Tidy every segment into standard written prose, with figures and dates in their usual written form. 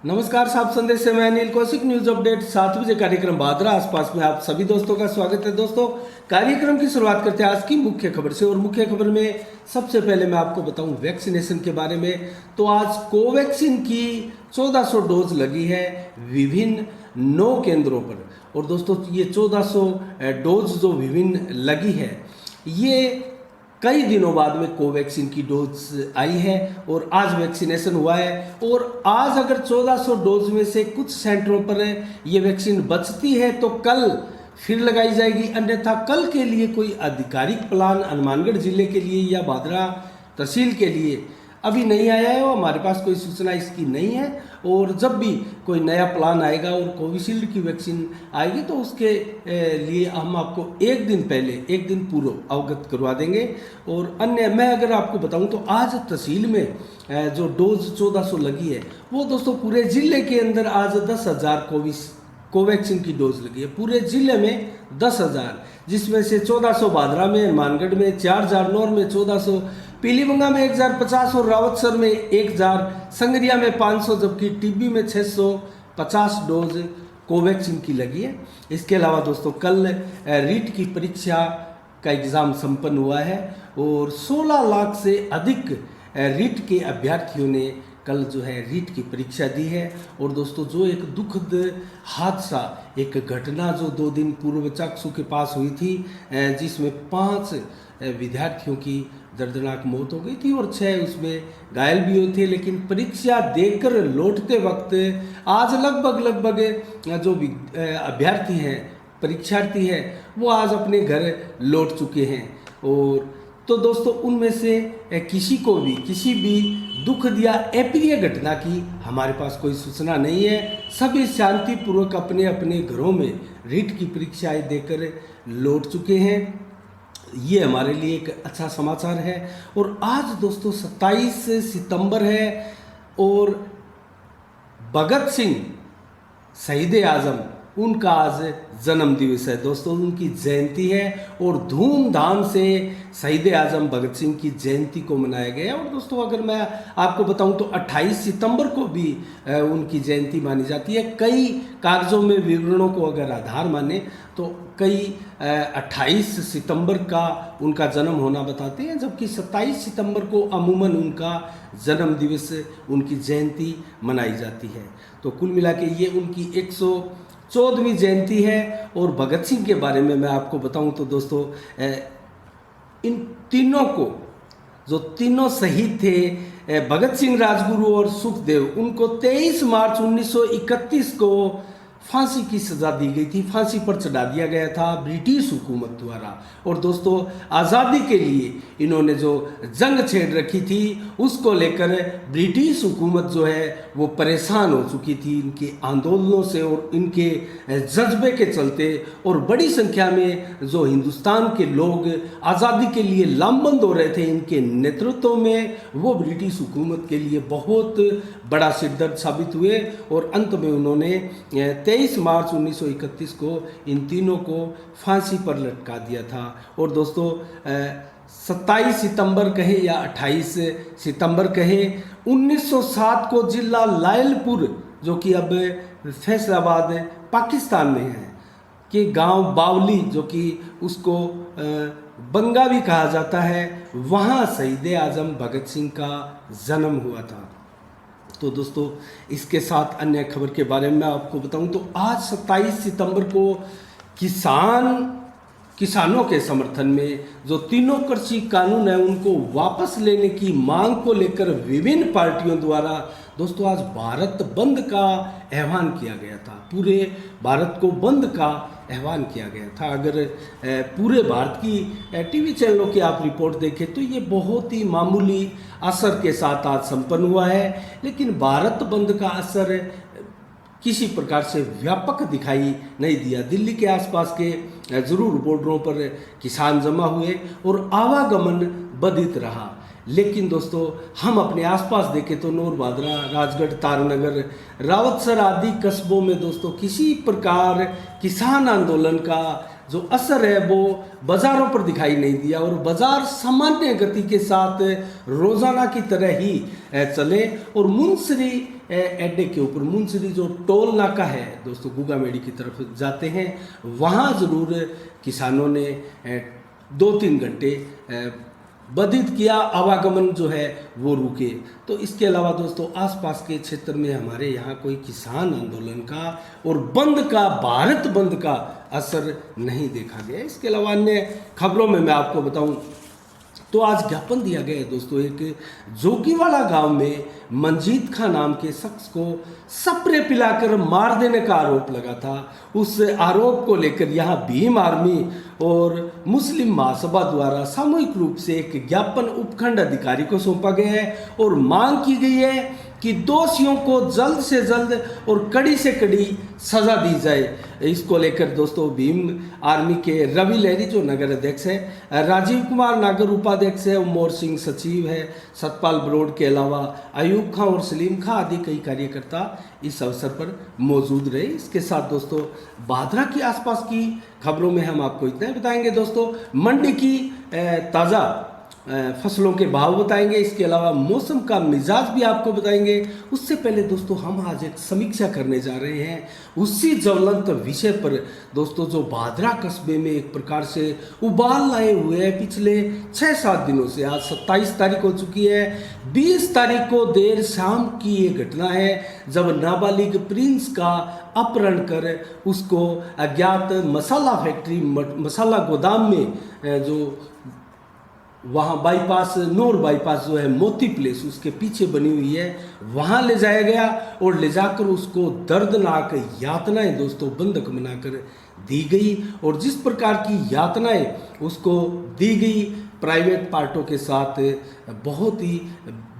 नमस्कार, साहब संदेश से मैं अनिल कौशिक। न्यूज अपडेट 7 बजे कार्यक्रम भादरा आसपास में आप सभी दोस्तों का स्वागत है। दोस्तों, कार्यक्रम की शुरुआत करते हैं आज की मुख्य खबर से। और मुख्य खबर में सबसे पहले मैं आपको बताऊं वैक्सीनेशन के बारे में। तो आज कोवैक्सीन की 1400 डोज लगी है विभिन्न 9 केंद्रों पर। और दोस्तों, ये 1400 डोज जो विभिन्न लगी है, ये कई दिनों बाद में कोवैक्सीन की डोज आई है और आज वैक्सीनेशन हुआ है। और आज अगर 1400 डोज में से कुछ सेंटरों पर ये वैक्सीन बचती है तो कल फिर लगाई जाएगी, अन्यथा कल के लिए कोई आधिकारिक प्लान हनुमानगढ़ जिले के लिए या भादरा तहसील के लिए अभी नहीं आया है। और हमारे पास कोई सूचना इसकी नहीं है। और जब भी कोई नया प्लान आएगा और कोविशील्ड की वैक्सीन आएगी तो उसके लिए हम आपको एक दिन पहले, एक दिन पूर्व अवगत करवा देंगे। और अन्य मैं अगर आपको बताऊं तो आज तहसील में जो डोज 1400 लगी है वो दोस्तों पूरे जिले के अंदर आज 10,000 कोवैक्सीन की डोज लगी है। पूरे जिले में 10,000, जिसमें से 1400 भादरा में, हनुमानगढ़ में 4,000, नौर में 1400, पीलीभंगा में 1,050 और रावतसर में 1,000, संगरिया में 500, जबकि टिब्बी में 650 डोज कोवैक्सीन की लगी है। इसके अलावा दोस्तों कल रीट की परीक्षा का एग्ज़ाम संपन्न हुआ है और 16 लाख से अधिक रीट के अभ्यर्थियों ने कल जो है रीट की परीक्षा दी है। और दोस्तों, जो एक दुखद हादसा, एक घटना जो 2 दिन पूर्व चाकसू के पास हुई थी, जिसमें 5 विद्यार्थियों की दर्दनाक मौत हो गई थी और 6 उसमें घायल भी हुए थे। लेकिन परीक्षा देकर लौटते वक्त आज लगभग जो अभ्यर्थी हैं, परीक्षार्थी हैं, वो आज अपने घर लौट चुके हैं। और तो दोस्तों, उनमें से किसी को भी किसी भी दुखद या अप्रिय घटना की हमारे पास कोई सूचना नहीं है। सभी शांतिपूर्वक अपने अपने घरों में रीट की परीक्षाएं देकर लौट चुके हैं। ये हमारे लिए एक अच्छा समाचार है। और आज दोस्तों 27 सितंबर है और भगत सिंह शहीद आजम, उनका आज जन्म दिवस है दोस्तों, उनकी जयंती है। और धूमधाम से शहीद आजम भगत सिंह की जयंती को मनाया गया। और दोस्तों, अगर मैं आपको बताऊं तो 28 सितंबर को भी उनकी जयंती मानी जाती है। कई कागजों में विवरणों को अगर आधार माने तो कई 28 सितंबर का उनका जन्म होना बताते हैं, जबकि 27 सितंबर को अमूमन उनका जन्म दिवस, उनकी जयंती मनाई जाती है। तो कुल मिला के ये उनकी 114वीं जयंती है। और भगत सिंह के बारे में मैं आपको बताऊं तो दोस्तों, इन तीनों को, जो तीनों शहीद थे, भगत सिंह, राजगुरु और सुखदेव, उनको 23 मार्च 1931 को फांसी की सजा दी गई थी, फांसी पर चढ़ा दिया गया था ब्रिटिश हुकूमत द्वारा। और दोस्तों, आज़ादी के लिए इन्होंने जो जंग छेड़ रखी थी उसको लेकर ब्रिटिश हुकूमत जो है वो परेशान हो चुकी थी इनके आंदोलनों से और इनके जज्बे के चलते। और बड़ी संख्या में जो हिंदुस्तान के लोग आज़ादी के लिए लामबंद हो रहे थे इनके नेतृत्व में, वो ब्रिटिश हुकूमत के लिए बहुत बड़ा सिरदर्द साबित हुए। और अंत में उन्होंने 23 मार्च 1931 को इन तीनों को फांसी पर लटका दिया था। और दोस्तों, 27 सितंबर कहे या 28 सितंबर कहे, 1907 को जिला लायलपुर, जो कि अब फैसलाबाद पाकिस्तान में है, कि गांव बावली, जो कि उसको बंगा भी कहा जाता है, वहाँ शहीद आजम भगत सिंह का जन्म हुआ था। तो दोस्तों, इसके साथ अन्य खबर के बारे में मैं आपको बताऊं तो आज 27 सितंबर को किसानों के समर्थन में जो तीनों कृषि कानून है उनको वापस लेने की मांग को लेकर विभिन्न पार्टियों द्वारा दोस्तों आज भारत बंद का आह्वान किया गया था। पूरे भारत को बंद का आह्वान किया गया था। अगर पूरे भारत की टीवी चैनलों की आप रिपोर्ट देखें तो ये बहुत ही मामूली असर के साथ आज संपन्न हुआ है, लेकिन भारत बंद का असर किसी प्रकार से व्यापक दिखाई नहीं दिया। दिल्ली के आसपास के जरूर बॉर्डरों पर किसान जमा हुए और आवागमन बाधित रहा। लेकिन दोस्तों, हम अपने आसपास देखें तो नौर, भादरा, राजगढ़, तारानगर, रावतसर आदि कस्बों में दोस्तों किसी प्रकार किसान आंदोलन का जो असर है वो बाज़ारों पर दिखाई नहीं दिया और बाज़ार सामान्य गति के साथ रोज़ाना की तरह ही चले। और मुंसरी अड्डे के ऊपर मुंसरी जो टोल नाका है दोस्तों गुगामेड़ी की तरफ जाते हैं, वहाँ ज़रूर किसानों ने 2-3 घंटे बाधित किया, आवागमन जो है वो रुके। तो इसके अलावा दोस्तों आसपास के क्षेत्र में हमारे यहाँ कोई किसान आंदोलन का और बंद का, भारत बंद का असर नहीं देखा गया। इसके अलावा अन्य खबरों में मैं आपको बताऊं तो आज ज्ञापन दिया गया है दोस्तों, एक जोगीवाला गांव में मंजीत खां नाम के शख्स को स्प्रे पिलाकर मार देने का आरोप लगा था। उस आरोप को लेकर यहाँ भीम आर्मी और मुस्लिम महासभा द्वारा सामूहिक रूप से एक ज्ञापन उपखंड अधिकारी को सौंपा गया है और मांग की गई है कि दोषियों को जल्द से जल्द और कड़ी से कड़ी सजा दी जाए। इसको लेकर दोस्तों भीम आर्मी के रवि लहरी जो नगर अध्यक्ष है, राजीव कुमार नागर उपाध्यक्ष है, उमोर सिंह सचिव है, सतपाल बरोड़ के अलावा अयूब खां और सलीम खां आदि कई कार्यकर्ता इस अवसर पर मौजूद रहे। इसके साथ दोस्तों भादरा के आसपास की खबरों में हम आपको इतना ही बताएंगे दोस्तों। मंडी की ताज़ा फसलों के भाव बताएंगे, इसके अलावा मौसम का मिजाज भी आपको बताएंगे। उससे पहले दोस्तों हम आज एक समीक्षा करने जा रहे हैं उसी ज्वलंत विषय पर दोस्तों, जो भादरा कस्बे में एक प्रकार से उबाल लाए हुए हैं पिछले 6-7 दिनों से। आज 27 तारीख हो चुकी है। 20 तारीख को देर शाम की ये घटना है जब नाबालिग प्रिंस का अपहरण कर उसको अज्ञात मसाला फैक्ट्री, मसाला गोदाम में जो वहाँ बाईपास, नूर बाईपास जो है मोती प्लेस उसके पीछे बनी हुई है, वहाँ ले जाया गया और ले जाकर उसको दर्दनाक यातनाएं दोस्तों बंधक बनाकर दी गई। और जिस प्रकार की यातनाएं उसको दी गई, प्राइवेट पार्टों के साथ बहुत ही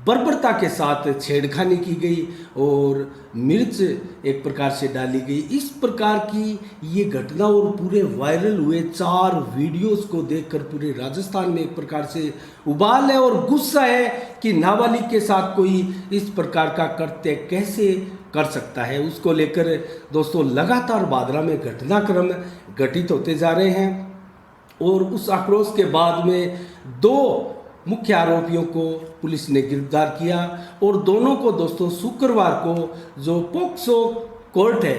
बर्बरता के साथ छेड़खानी की गई और मिर्च एक प्रकार से डाली गई। इस प्रकार की ये घटना और पूरे वायरल हुए 4 वीडियोस को देखकर पूरे राजस्थान में एक प्रकार से उबाल है और गुस्सा है कि नाबालिग के साथ कोई इस प्रकार का कृत्य कैसे कर सकता है। उसको लेकर दोस्तों लगातार भादरा में घटनाक्रम घटित होते जा रहे हैं और उस आक्रोश के बाद में 2 मुख्य आरोपियों को पुलिस ने गिरफ्तार किया और दोनों को दोस्तों शुक्रवार को जो पोक्सो कोर्ट है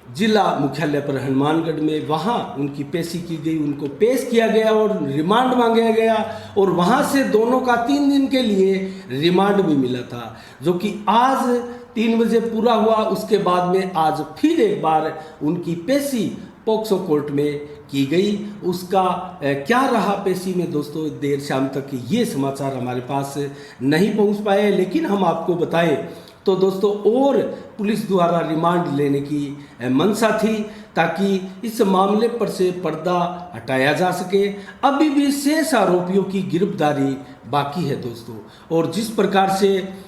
जिला मुख्यालय पर हनुमानगढ़ में, वहाँ उनकी पेशी की गई, उनको पेश किया गया और रिमांड मांगा गया और वहाँ से दोनों का 3 दिन के लिए रिमांड भी मिला था, जो कि आज 3 बजे पूरा हुआ। उसके बाद में आज फिर एक बार उनकी पेशी पोक्सो कोर्ट में की गई। उसका क्या रहा पेशी में दोस्तों, देर शाम तक ये समाचार हमारे पास नहीं पहुंच पाए, लेकिन हम आपको बताएं तो दोस्तों और पुलिस द्वारा रिमांड लेने की मंशा थी ताकि इस मामले पर से पर्दा हटाया जा सके। अभी भी शेष आरोपियों की गिरफ्तारी बाकी है दोस्तों। और जिस प्रकार से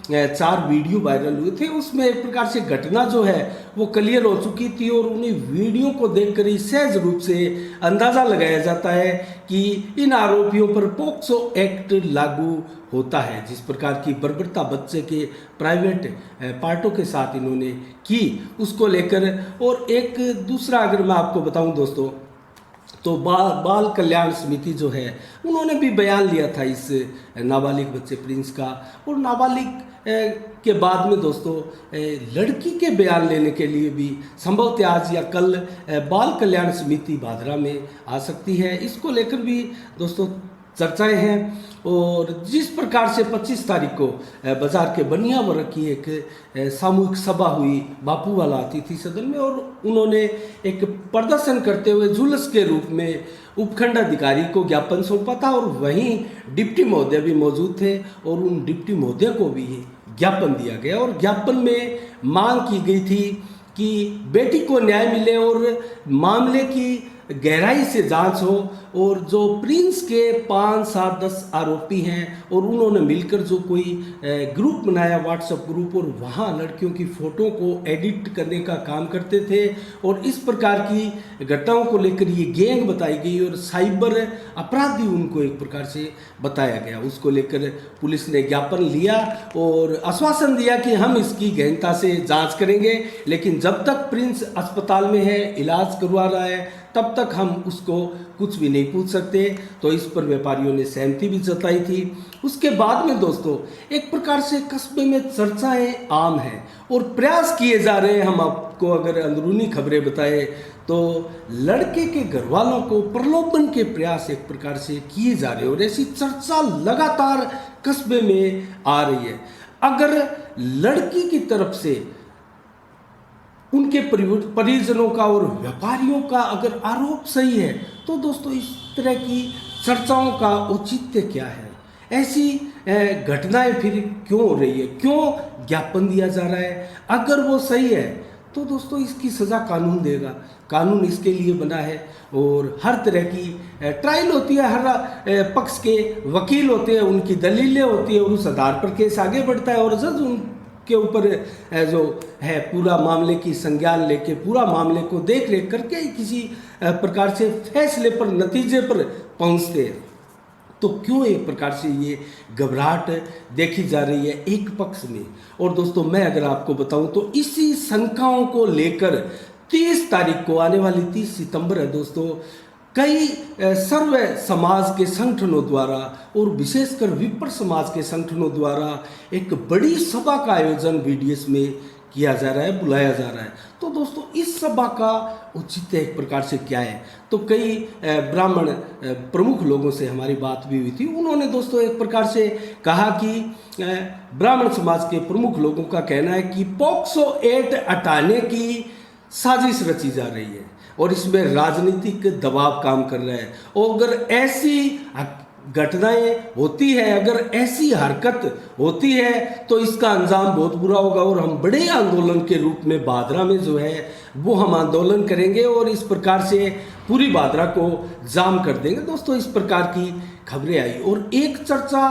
4 वीडियो वायरल हुए थे उसमें एक प्रकार से घटना जो है वो क्लियर हो चुकी थी और उन्हीं वीडियो को देखकर ही सहज रूप से अंदाज़ा लगाया जाता है कि इन आरोपियों पर पोक्सो एक्ट लागू होता है। जिस प्रकार की बर्बरता बच्चे के प्राइवेट पार्टों के साथ इन्होंने की उसको लेकर। और एक दूसरा अगर मैं आपको बताऊं दोस्तों तो बाल कल्याण समिति जो है उन्होंने भी बयान लिया था इस नाबालिग बच्चे प्रिंस का। और नाबालिग के बाद में दोस्तों लड़की के बयान लेने के लिए भी संभवतः आज या कल बाल कल्याण समिति भादरा में आ सकती है। इसको लेकर भी दोस्तों चर्चाएं हैं। और जिस प्रकार से 25 तारीख को बाजार के बनिया वर्ग की एक सामूहिक सभा हुई बापूवाला अतिथि सदन में और उन्होंने एक प्रदर्शन करते हुए जुलूस के रूप में उपखंड अधिकारी को ज्ञापन सौंपा था और वहीं डिप्टी महोदय भी मौजूद थे और उन डिप्टी महोदय को भी ज्ञापन दिया गया। और ज्ञापन में मांग की गई थी कि बेटी को न्याय मिले और मामले की गहराई से जांच हो और जो प्रिंस के 5, 7, 10 आरोपी हैं और उन्होंने मिलकर जो कोई ग्रुप बनाया व्हाट्सएप ग्रुप और वहाँ लड़कियों की फ़ोटो को एडिट करने का काम करते थे और इस प्रकार की घटनाओं को लेकर ये गैंग बताई गई और साइबर अपराधी उनको एक प्रकार से बताया गया। उसको लेकर पुलिस ने ज्ञापन लिया और आश्वासन दिया कि हम इसकी गहनता से जाँच करेंगे, लेकिन जब तक प्रिंस अस्पताल में है, इलाज करवा रहा है, तब तक हम उसको कुछ भी नहीं पूछ सकते। तो इस पर व्यापारियों ने सहमति भी जताई थी। उसके बाद में दोस्तों एक प्रकार से कस्बे में चर्चाएं आम हैं और प्रयास किए जा रहे हैं। हम आपको अगर अंदरूनी खबरें बताएं तो लड़के के घर वालों को प्रलोभन के प्रयास एक प्रकार से किए जा रहे हैं और ऐसी चर्चा लगातार कस्बे में आ रही है। अगर लड़की की तरफ से उनके परिजनों का और व्यापारियों का अगर आरोप सही है तो दोस्तों इस तरह की चर्चाओं का औचित्य क्या है? ऐसी घटनाएं फिर क्यों हो रही है? क्यों ज्ञापन दिया जा रहा है? अगर वो सही है तो दोस्तों इसकी सज़ा कानून देगा। कानून इसके लिए बना है और हर तरह की ट्रायल होती है, हर पक्ष के वकील होते हैं, उनकी दलीलें होती है और उस आधार पर केस आगे बढ़ता है और जज उनके ऊपर जो है पूरा मामले की संज्ञान लेके पूरा मामले को देख रेख करके किसी प्रकार से फैसले पर, नतीजे पर पहुंचते हैं। तो क्यों एक प्रकार से ये घबराहट देखी जा रही है एक पक्ष में? और दोस्तों मैं अगर आपको बताऊं तो इसी शंकाओं को लेकर 30 तारीख को, आने वाली 30 सितंबर है दोस्तों, कई सर्व समाज के संगठनों द्वारा और विशेषकर विप्र समाज के संगठनों द्वारा एक बड़ी सभा का आयोजन बीडीएस में किया जा रहा है, बुलाया जा रहा है। तो दोस्तों इस सभा का औचित्य एक प्रकार से क्या है? तो कई ब्राह्मण प्रमुख लोगों से हमारी बात भी हुई थी। उन्होंने दोस्तों एक प्रकार से कहा कि ब्राह्मण समाज के प्रमुख लोगों का कहना है कि पॉक्सो एक्ट हटाने की साजिश रची जा रही है और इसमें राजनीतिक दबाव काम कर रहा है। और अगर ऐसी घटनाएं होती है, अगर ऐसी हरकत होती है तो इसका अंजाम बहुत बुरा होगा और हम बड़े आंदोलन के रूप में भादरा में जो है वो हम आंदोलन करेंगे और इस प्रकार से पूरी भादरा को जाम कर देंगे। दोस्तों इस प्रकार की खबरें आई और एक चर्चा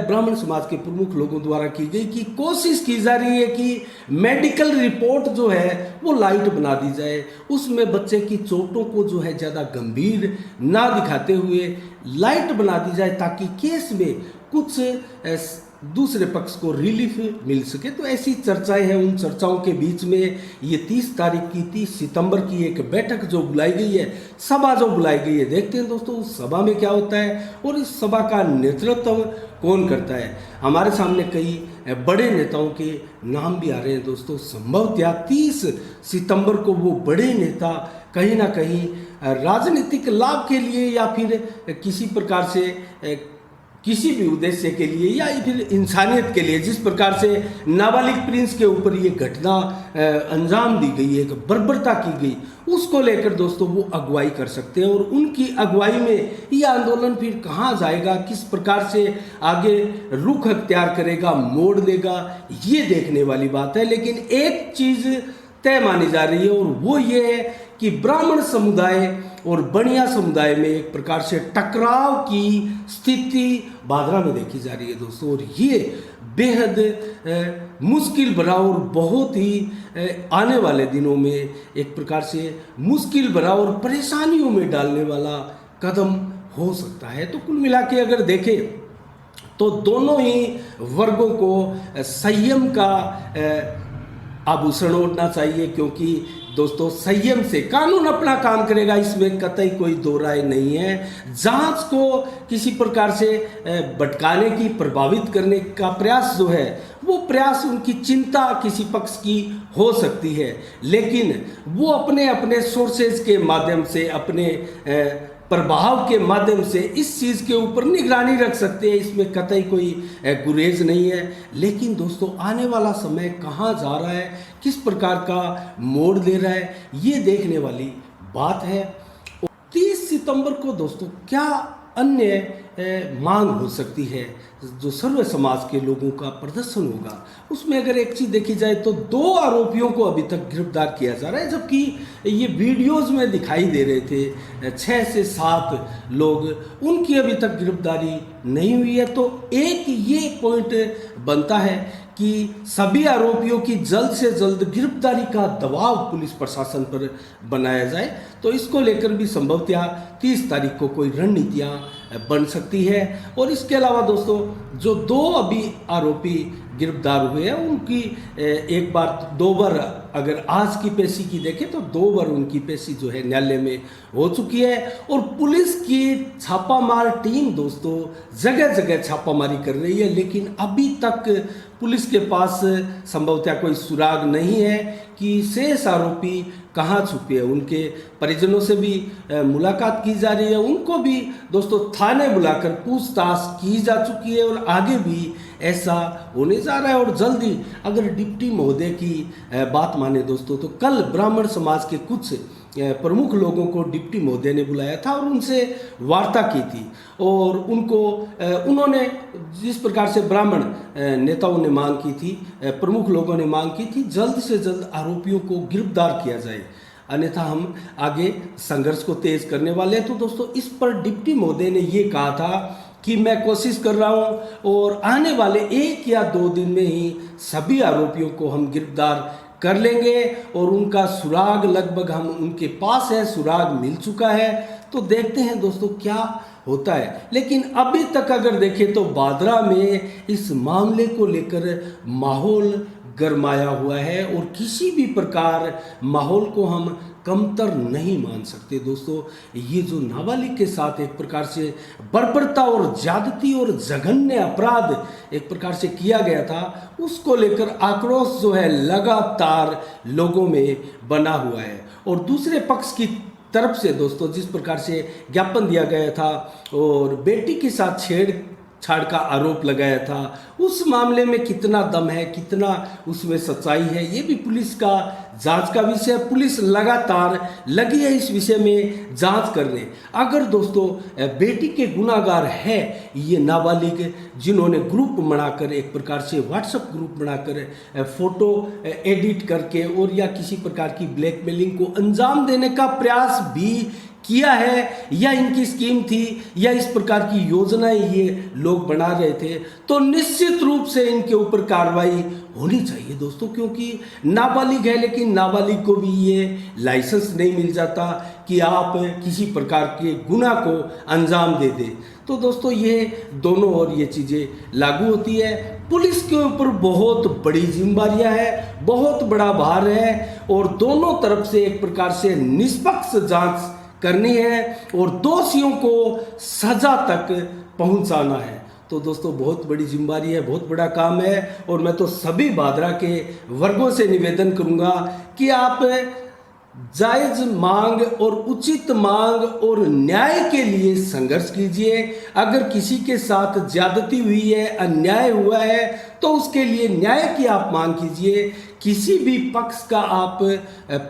ब्राह्मण समाज के प्रमुख लोगों द्वारा की गई कि कोशिश की जा रही है कि मेडिकल रिपोर्ट जो है वो लाइट बना दी जाए, उसमें बच्चे की चोटों को जो है ज़्यादा गंभीर ना दिखाते हुए लाइट बना दी जाए ताकि केस में कुछ दूसरे पक्ष को रिलीफ मिल सके। तो ऐसी चर्चाएं हैं। उन चर्चाओं के बीच में ये 30 तारीख की 30 सितंबर की एक बैठक जो बुलाई गई है, सभा जो बुलाई गई है, देखते हैं दोस्तों उस सभा में क्या होता है और इस सभा का नेतृत्व कौन करता है। हमारे सामने कई बड़े नेताओं के नाम भी आ रहे हैं दोस्तों। संभवतः 30 सितंबर को वो बड़े नेता कहीं ना कहीं राजनीतिक लाभ के लिए या फिर किसी प्रकार से किसी भी उद्देश्य के लिए या फिर इंसानियत के लिए, जिस प्रकार से नाबालिग प्रिंस के ऊपर ये घटना अंजाम दी गई है, एक बर्बरता की गई, उसको लेकर दोस्तों वो अगुवाई कर सकते हैं और उनकी अगुवाई में ये आंदोलन फिर कहाँ जाएगा, किस प्रकार से आगे रुख अख्तियार करेगा, मोड़ देगा, ये देखने वाली बात है। लेकिन एक चीज़ तय मानी जा रही है और वो ये है कि ब्राह्मण समुदाय और बनिया समुदाय में एक प्रकार से टकराव की स्थिति भादरा में देखी जा रही है दोस्तों। और ये बेहद मुश्किल भरा और बहुत ही आने वाले दिनों में एक प्रकार से मुश्किल भरा और परेशानियों में डालने वाला कदम हो सकता है। तो कुल मिला के अगर देखें तो दोनों ही वर्गों को संयम का आभूषण ओढ़ना चाहिए, क्योंकि दोस्तों संयम से कानून अपना काम करेगा, इसमें कतई कोई दो राय नहीं है। जांच को किसी प्रकार से भटकाने की, प्रभावित करने का प्रयास जो है वो प्रयास, उनकी चिंता किसी पक्ष की हो सकती है, लेकिन वो अपने अपने सोर्सेज के माध्यम से, अपने प्रभाव के माध्यम से इस चीज़ के ऊपर निगरानी रख सकते हैं। इसमें कतई कोई गुरेज नहीं है। लेकिन दोस्तों आने वाला समय कहाँ जा रहा है, किस प्रकार का मोड़ ले रहा है, ये देखने वाली बात है। 30 सितंबर को दोस्तों क्या अन्य मांग हो सकती है, जो सर्व समाज के लोगों का प्रदर्शन होगा, उसमें अगर एक चीज़ देखी जाए तो 2 आरोपियों को अभी तक गिरफ्तार किया जा रहा है, जबकि ये वीडियोस में दिखाई दे रहे थे 6 से 7 लोग, उनकी अभी तक गिरफ्तारी नहीं हुई है। तो एक ये पॉइंट बनता है कि सभी आरोपियों की जल्द से जल्द गिरफ्तारी का दबाव पुलिस प्रशासन पर बनाया जाए। तो इसको लेकर भी संभवतः 30 तारीख को कोई रणनीतियाँ बन सकती है। और इसके अलावा दोस्तों जो 2 अभी आरोपी गिरफ्तार हुए हैं। उनकी एक बार 2 बार, अगर आज की पेशी की देखें तो 2 बार उनकी पेशी जो है न्यायालय में हो चुकी है। और पुलिस की छापामार टीम दोस्तों जगह जगह छापामारी कर रही है, लेकिन अभी तक पुलिस के पास संभवतः कोई सुराग नहीं है कि शेष आरोपी कहाँ छुपे हैं। उनके परिजनों से भी मुलाकात की जा रही है, उनको भी दोस्तों थाने बुलाकर पूछताछ की जा चुकी है और आगे भी ऐसा होने जा रहा है। और जल्दी अगर डिप्टी महोदय की बात माने दोस्तों, तो कल ब्राह्मण समाज के कुछ प्रमुख लोगों को डिप्टी महोदय ने बुलाया था और उनसे वार्ता की थी। और उन्होंने जिस प्रकार से ब्राह्मण नेताओं ने मांग की थी, प्रमुख लोगों ने मांग की थी, जल्द से जल्द आरोपियों को गिरफ्तार किया जाए, अन्यथा हम आगे संघर्ष को तेज करने वाले हैं। तो दोस्तों इस पर डिप्टी महोदय ने ये कहा था कि मैं कोशिश कर रहा हूं और आने वाले 1 या 2 दिन में ही सभी आरोपियों को हम गिरफ्तार कर लेंगे और उनका सुराग लगभग हम उनके पास है, सुराग मिल चुका है। तो देखते हैं दोस्तों क्या होता है। लेकिन अभी तक अगर देखें तो बादरा में इस मामले को लेकर माहौल गरमाया हुआ है और किसी भी प्रकार माहौल को हम कमतर नहीं मान सकते दोस्तों। ये जो नाबालिग के साथ एक प्रकार से बर्बरता और ज्यादती और जघन्य अपराध एक प्रकार से किया गया था, उसको लेकर आक्रोश जो है लगातार लोगों में बना हुआ है। और दूसरे पक्ष की तरफ से दोस्तों जिस प्रकार से ज्ञापन दिया गया था और बेटी के साथ छेड़छाड़ का आरोप लगाया था, उस मामले में कितना दम है, कितना उसमें सच्चाई है, ये भी पुलिस का जांच का विषय। पुलिस लगातार लगी है इस विषय में जांच करने। अगर दोस्तों बेटी के गुनाहगार है ये नाबालिग, जिन्होंने ग्रुप बनाकर एक प्रकार से व्हाट्सएप ग्रुप बनाकर फोटो एडिट करके और या किसी प्रकार की ब्लैकमेलिंग को अंजाम देने का प्रयास भी किया है, या इनकी स्कीम थी, या इस प्रकार की योजनाएं ये लोग बना रहे थे, तो निश्चित रूप से इनके ऊपर कार्रवाई होनी चाहिए दोस्तों। क्योंकि नाबालिग है, लेकिन नाबालिग को भी ये लाइसेंस नहीं मिल जाता कि आप किसी प्रकार के गुनाह को अंजाम दे दें। तो दोस्तों ये दोनों और ये चीज़ें लागू होती है। पुलिस के ऊपर बहुत बड़ी जिम्मेदारियां है, बहुत बड़ा भार है और दोनों तरफ से एक प्रकार से निष्पक्ष जांच करनी है और दोषियों को सजा तक पहुंचाना है। तो दोस्तों बहुत बड़ी जिम्मेदारी है, बहुत बड़ा काम है। और मैं तो सभी बादरा के वर्गों से निवेदन करूंगा कि आप जायज मांग और उचित मांग और न्याय के लिए संघर्ष कीजिए। अगर किसी के साथ ज्यादती हुई है, अन्याय हुआ है, तो उसके लिए न्याय की आप मांग कीजिए। किसी भी पक्ष का आप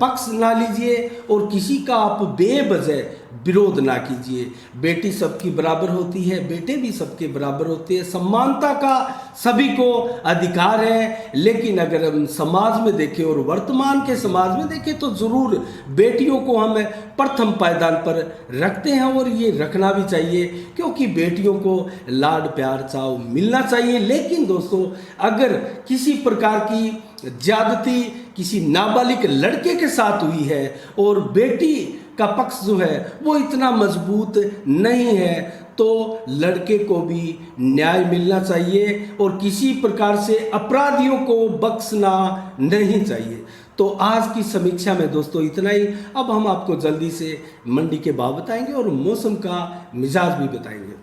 पक्ष ना लीजिए और किसी का आप बेवजह विरोध ना कीजिए। बेटी सबकी बराबर होती है, बेटे भी सबके बराबर होते हैं, समानता का सभी को अधिकार है। लेकिन अगर हम समाज में देखें और वर्तमान के समाज में देखें तो जरूर बेटियों को हम प्रथम पायदान पर रखते हैं और ये रखना भी चाहिए, क्योंकि बेटियों को लाड प्यार चाव मिलना चाहिए। लेकिन दोस्तों अगर किसी प्रकार की ज्यादती किसी नाबालिग लड़के के साथ हुई है और बेटी का पक्ष जो है वो इतना मजबूत नहीं है, तो लड़के को भी न्याय मिलना चाहिए और किसी प्रकार से अपराधियों को बख्शना नहीं चाहिए। तो आज की समीक्षा में दोस्तों इतना ही। अब हम आपको जल्दी से मंडी के भाव बताएंगे और मौसम का मिजाज भी बताएंगे।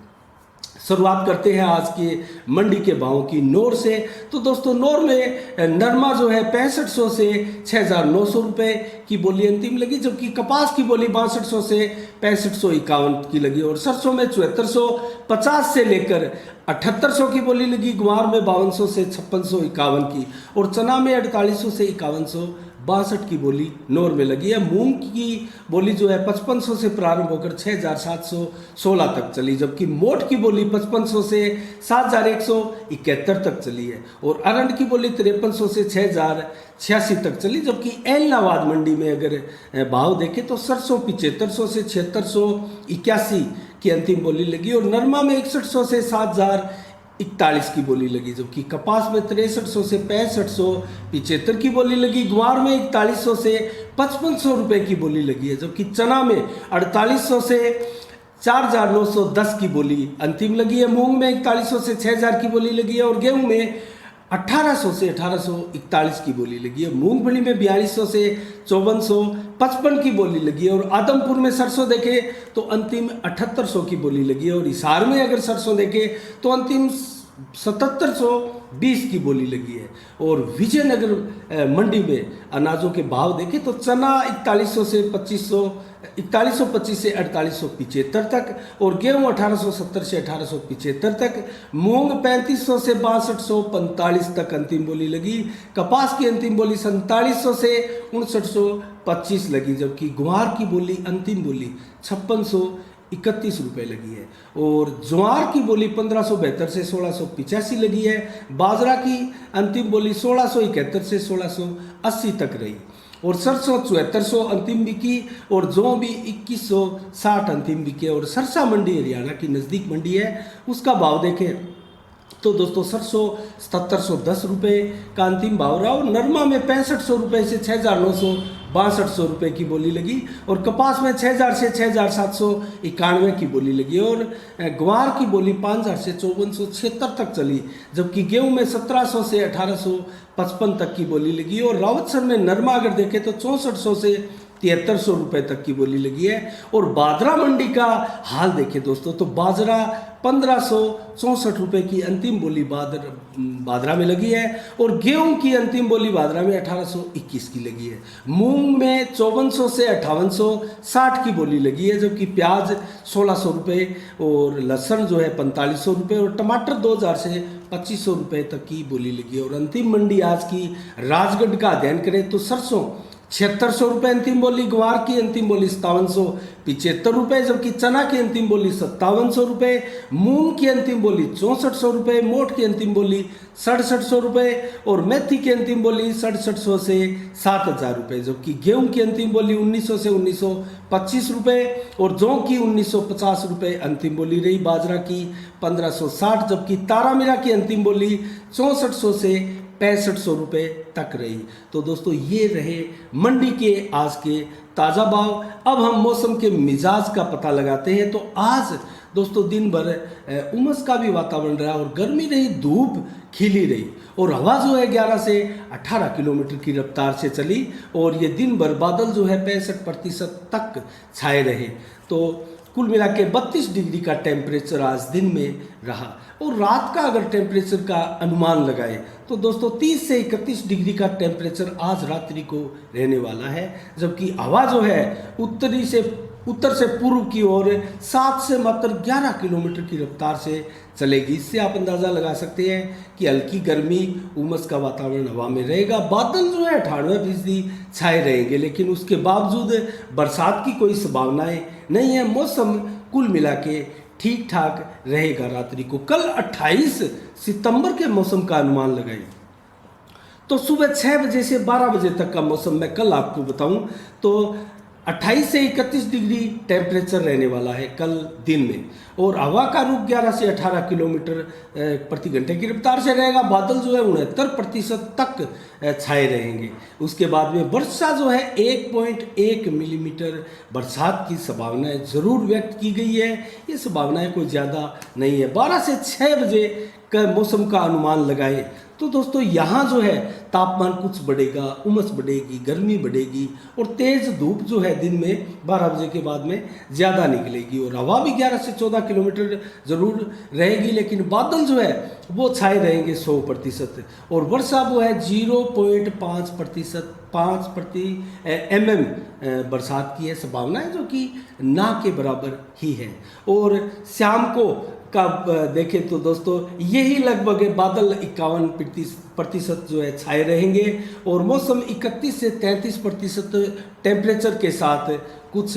शुरुआत करते हैं आज के मंडी के भावों की। नौर से तो दोस्तों नौर में नरमा जो है 6500 से 6900 रुपये की बोली अंतिम लगी, जबकि कपास की बोली 6200 से 6551 की लगी और सरसों में 7450 से लेकर 7800 की बोली लगी, गुआर में 5200 से 5651 की और चना में 4800 से 5162 की बोली नौर में लगी है। मूंग की बोली जो है 5500 से प्रारंभ होकर 6716 तक चली, जबकि मोट की बोली 5500 से 7171 तक चली है और अरंड की बोली 5300 से 6086 तक चली। जबकि एलनाबाद मंडी में अगर भाव देखें तो सरसों 7500 से 7681 की अंतिम बोली लगी और नरमा में 6100 से 7041 की बोली लगी, जबकि कपास में 6300 से 6575 की बोली लगी, ग्वार में 4100 से 5500 रुपये की बोली लगी है, जबकि चना में 4800 से 4910 की बोली अंतिम लगी है। मूंग में 4100 से 6000 की बोली लगी है और गेहूं में 1800 से 1841 की बोली लगी है। मूंगफली में 4200 से 5455 की बोली लगी है। और आदमपुर में सरसों देखे तो अंतिम 7800 की बोली लगी है। और हिसार में अगर सरसों देखे तो अंतिम 7720 की बोली लगी है। और विजयनगर मंडी में अनाजों के भाव देखें तो चना 4100 से 4125 से 4875 तक, और गेहूं 1870 से 1875 तक, मूंग 3500 से 6245 तक अंतिम बोली लगी। कपास की अंतिम बोली 4700 से 5925 लगी, जबकि ग्वार की बोली अंतिम बोली 5631 रुपये लगी है। और ज्वार की बोली 1572 से 1685 लगी है। बाजरा की अंतिम बोली 1671 से 1680 तक रही। और सरसों 7400 अंतिम बिकी, और जौ भी 2160 अंतिम बिके। और सरसा मंडी हरियाणा की नज़दीक मंडी है, उसका भाव देखें तो दोस्तों सरसों 7710 रुपये का अंतिम भाव रहा। और नरमा में 6500 रुपये से 6962 रुपये की बोली लगी। और कपास में 6000 से 6791 की बोली लगी। और ग्वार की बोली 5000 से 5476 तक चली, जबकि गेहूं में 1700 से 1855 तक की बोली लगी। और रावतसर में नरमा अगर देखें तो 6400 से 7300 रुपये तक की बोली लगी है। और बाजरा मंडी का हाल देखें दोस्तों तो बाजरा 1564 रुपये की अंतिम बोली बाजरा में लगी है। और गेहूं की अंतिम बोली बाजरा में 1821 की लगी है। मूंग में 5400 से 5860 की बोली लगी है, जबकि प्याज 1600 रुपये, और लहसुन जो है 4500 रुपये, और टमाटर 2000 से 2500 रुपये तक की बोली लगी है। और अंतिम मंडी आज की राजगढ़ का अध्ययन करें तो सरसों 7600 रुपये अंतिम बोली, ग्वार की अंतिम बोली 5775 रुपये, जबकि चना की अंतिम बोली 5700 रुपये, मूंग की अंतिम बोली 6400 रुपये, मोठ की अंतिम बोली 6700 रुपये, और मेथी की अंतिम बोली 6700 से 7000 रुपये, जबकि गेहूं की अंतिम बोली 1900 से 1925 रुपये, और जौ की 1950 रुपये अंतिम बोली रही। बाजरा की 1560, जबकि तारामीरा की अंतिम बोली 6400 से 6500 रुपये तक रही। तो दोस्तों ये रहे मंडी के आज के ताज़ा भाव। अब हम मौसम के मिजाज का पता लगाते हैं। तो आज दोस्तों दिन भर उमस का भी वातावरण रहा, और गर्मी रही, धूप खिली रही, और हवा जो है 11 से 18 किलोमीटर की रफ्तार से चली। और ये दिन भर बादल जो है 65% तक छाए रहे। तो कुल मिला के 32 डिग्री का टेम्परेचर आज दिन में रहा। और रात का अगर टेम्परेचर का अनुमान लगाए तो दोस्तों 30 से 31 डिग्री का टेम्परेचर आज रात्रि को रहने वाला है, जबकि हवा जो है उत्तर से पूर्व की ओर 7 से मात्र 11 किलोमीटर की रफ्तार से चलेगी। इससे आप अंदाज़ा लगा सकते हैं कि हल्की गर्मी, उमस का वातावरण हवा में रहेगा। बादल जो है 98% छाए रहेंगे, लेकिन उसके बावजूद बरसात की कोई संभावनाएं नहीं है। मौसम कुल मिला के ठीक ठाक रहेगा रात्रि को। कल 28 सितंबर के मौसम का अनुमान लगाएं तो सुबह 6 बजे से 12 बजे तक का मौसम मैं कल आपको बताऊं तो 28 से 31 डिग्री टेम्परेचर रहने वाला है कल दिन में। और हवा का रुख 11 से 18 किलोमीटर प्रति घंटे की रफ्तार से रहेगा। बादल जो है 69% तक छाए रहेंगे। उसके बाद में वर्षा जो है 1.1 मिलीमीटर बरसात की संभावनाएं जरूर व्यक्त की गई है। ये संभावनाएं कोई ज़्यादा नहीं है। 12 से 6 बजे का मौसम का अनुमान लगाए तो दोस्तों यहाँ जो है तापमान कुछ बढ़ेगा, उमस बढ़ेगी, गर्मी बढ़ेगी, और तेज़ धूप जो है दिन में 12 बजे के बाद में ज़्यादा निकलेगी। और हवा भी 11 से 14 किलोमीटर ज़रूर रहेगी, लेकिन बादल जो है वो छाए रहेंगे 100%। और वर्षा वो है 0.5% 5 बरसात की है संभावना है, जो कि ना के बराबर ही है। और शाम को का देखें तो दोस्तों यही लगभग बादल 51% जो है छाए रहेंगे। और मौसम 31 से 33% टेम्परेचर के साथ कुछ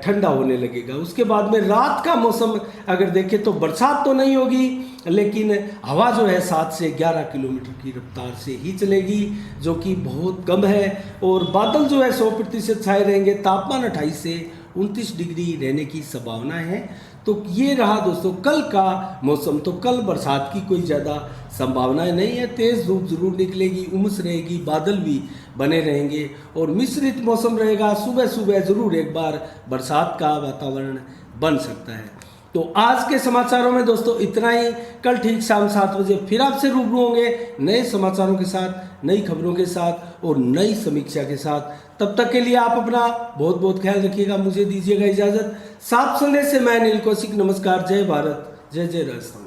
ठंडा होने लगेगा। उसके बाद में रात का मौसम अगर देखें तो बरसात तो नहीं होगी, लेकिन हवा जो है 7 से 11 किलोमीटर की रफ्तार से ही चलेगी, जो कि बहुत कम है। और बादल जो है 100% छाए रहेंगे। तापमान 28 से 29 डिग्री रहने की संभावना है। तो ये रहा दोस्तों कल का मौसम। तो कल बरसात की कोई ज़्यादा संभावनाएं नहीं है। तेज़ धूप जरूर निकलेगी, उमस रहेगी, बादल भी बने रहेंगे और मिश्रित मौसम रहेगा। सुबह सुबह ज़रूर एक बार बरसात का वातावरण बन सकता है। तो आज के समाचारों में दोस्तों इतना ही। कल ठीक शाम 7 बजे फिर आपसे रूबरू होंगे नए समाचारों के साथ, नई खबरों के साथ और नई समीक्षा के साथ। तब तक के लिए आप अपना बहुत बहुत ख्याल रखिएगा। मुझे दीजिएगा इजाजत। साफ संदेश से मैं अनिल कौशिक। नमस्कार। जय भारत, जय जय राजस्थान।